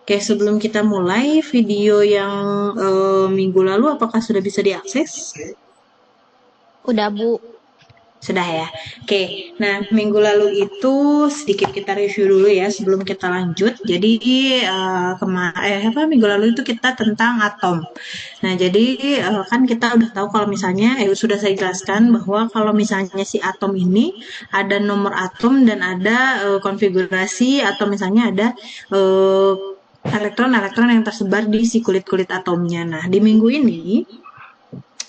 Oke, sebelum kita mulai video yang minggu lalu, apakah sudah bisa diakses? Udah, Bu. Sudah ya. Oke, nah minggu lalu itu sedikit kita review dulu ya sebelum kita lanjut. Jadi minggu lalu itu kita tentang atom. Nah, jadi kan kita udah tahu kalau misalnya sudah saya jelaskan bahwa kalau misalnya si atom ini ada nomor atom dan ada konfigurasi atau misalnya ada eh, elektron-elektron yang tersebar di si kulit-kulit atomnya. Nah, di minggu ini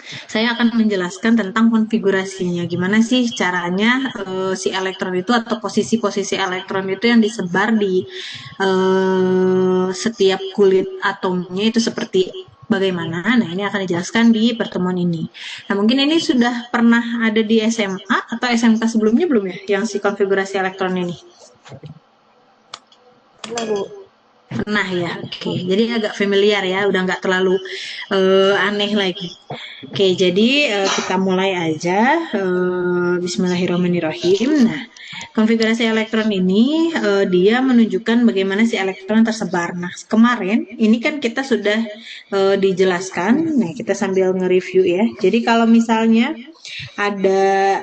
saya akan menjelaskan tentang konfigurasinya. Gimana sih caranya si elektron itu atau posisi-posisi elektron itu yang disebar di setiap kulit atomnya itu seperti bagaimana. Nah, ini akan dijelaskan di pertemuan ini. Nah, mungkin ini sudah pernah ada di SMA atau SMK sebelumnya belum ya, yang si konfigurasi elektron ini? Udah, Bu. Pernah ya, oke. Jadi agak familiar ya, udah nggak terlalu aneh lagi. Oke, jadi kita mulai aja. Bismillahirrahmanirrahim. Nah, konfigurasi elektron ini dia menunjukkan bagaimana si elektron tersebar. Nah, kemarin ini kan kita sudah dijelaskan. Nah, kita sambil nge-review ya. Jadi kalau misalnya ada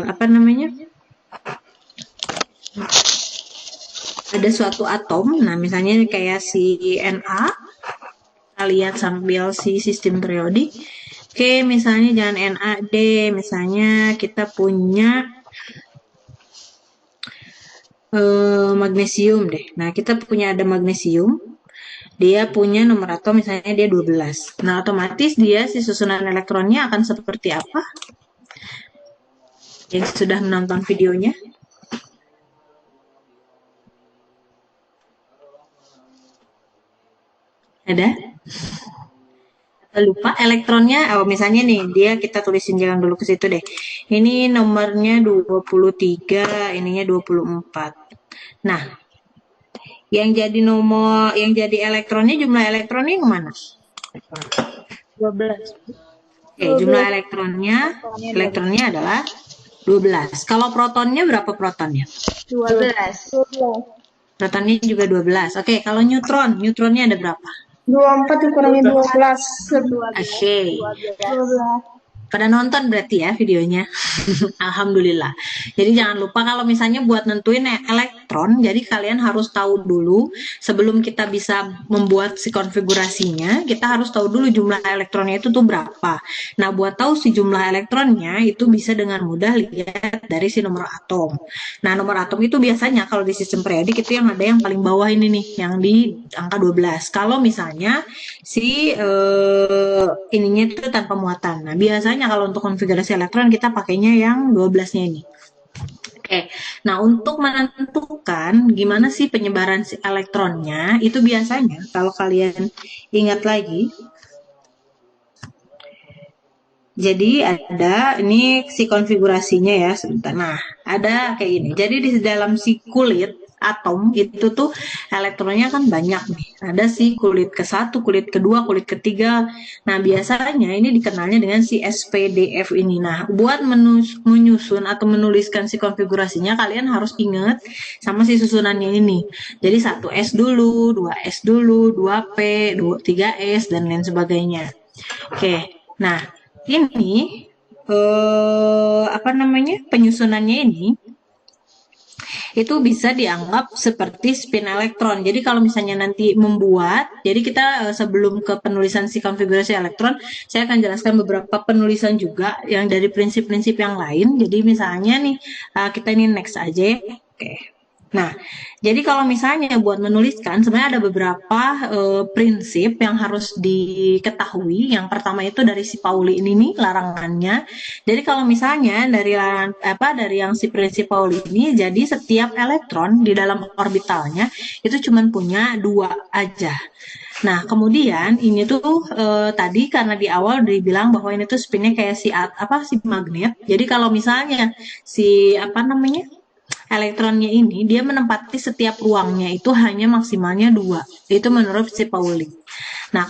apa namanya? Ada suatu atom, nah misalnya kayak si Na, kita lihat sambil si sistem periodik. Oke, misalnya jangan NaD, misalnya kita punya magnesium deh. Nah, kita punya ada magnesium, dia punya nomor atom misalnya dia 12. Nah, otomatis dia si susunan elektronnya akan seperti apa? Yang sudah menonton videonya, ada? Lupa elektronnya, oh misalnya nih, dia kita tulisin jangan dulu ke situ deh. Ini nomornya 23, ininya 24. Nah, yang jadi elektronnya, jumlah elektronnya yang mana? 12. Oke, jumlah elektronnya adalah 12. Kalau protonnya berapa protonnya? 12. Protonnya juga 12. Oke, kalau neutronnya ada berapa? 24 dikurangi 12. Oke. Pada nonton berarti ya videonya. Alhamdulillah. Jadi jangan lupa kalau misalnya buat nentuin elektron, jadi kalian harus tahu dulu sebelum kita bisa membuat si konfigurasinya, kita harus tahu dulu jumlah elektronnya itu tuh berapa. Nah, buat tahu si jumlah elektronnya itu bisa dengan mudah lihat dari si nomor atom. Nah, nomor atom itu biasanya kalau di sistem periodik itu yang ada yang paling bawah ini nih, yang di angka 12. Kalau misalnya si ininya itu tanpa muatan. Nah, biasanya kalau untuk konfigurasi elektron kita pakainya yang 12-nya ini. Oke, nah untuk menentukan gimana sih penyebaran si elektronnya, itu biasanya kalau kalian ingat lagi, jadi ada ini si konfigurasinya ya sebentar. Nah, ada kayak gini. Jadi di dalam si kulit atom itu tuh elektronnya kan banyak nih. Ada si kulit ke-1, kulit kedua, kulit ketiga. Nah, biasanya ini dikenalnya dengan si SPDF ini. Nah, buat menyusun atau menuliskan si konfigurasinya kalian harus ingat sama si susunannya ini. Jadi 1S dulu, 2S dulu, 2P, 3S dan lain sebagainya. Oke. Nah, ini apa namanya penyusunannya ini itu bisa dianggap seperti spin elektron. Jadi kalau misalnya nanti membuat, jadi kita sebelum ke penulisan si konfigurasi elektron, saya akan jelaskan beberapa penulisan juga yang dari prinsip-prinsip yang lain. Jadi misalnya nih kita ini next aja. Oke. Nah, jadi kalau misalnya buat menuliskan, sebenarnya ada beberapa prinsip yang harus diketahui. Yang pertama itu dari si Pauli ini nih larangannya. Jadi kalau misalnya dari yang si prinsip Pauli ini, jadi setiap elektron di dalam orbitalnya itu cuma punya 2 aja. Nah, kemudian ini tuh tadi karena di awal dibilang bahwa ini tuh spinnya kayak si magnet. Jadi kalau misalnya si apa namanya elektronnya ini dia menempati setiap ruangnya itu hanya maksimalnya 2. Itu menurut si Pauli.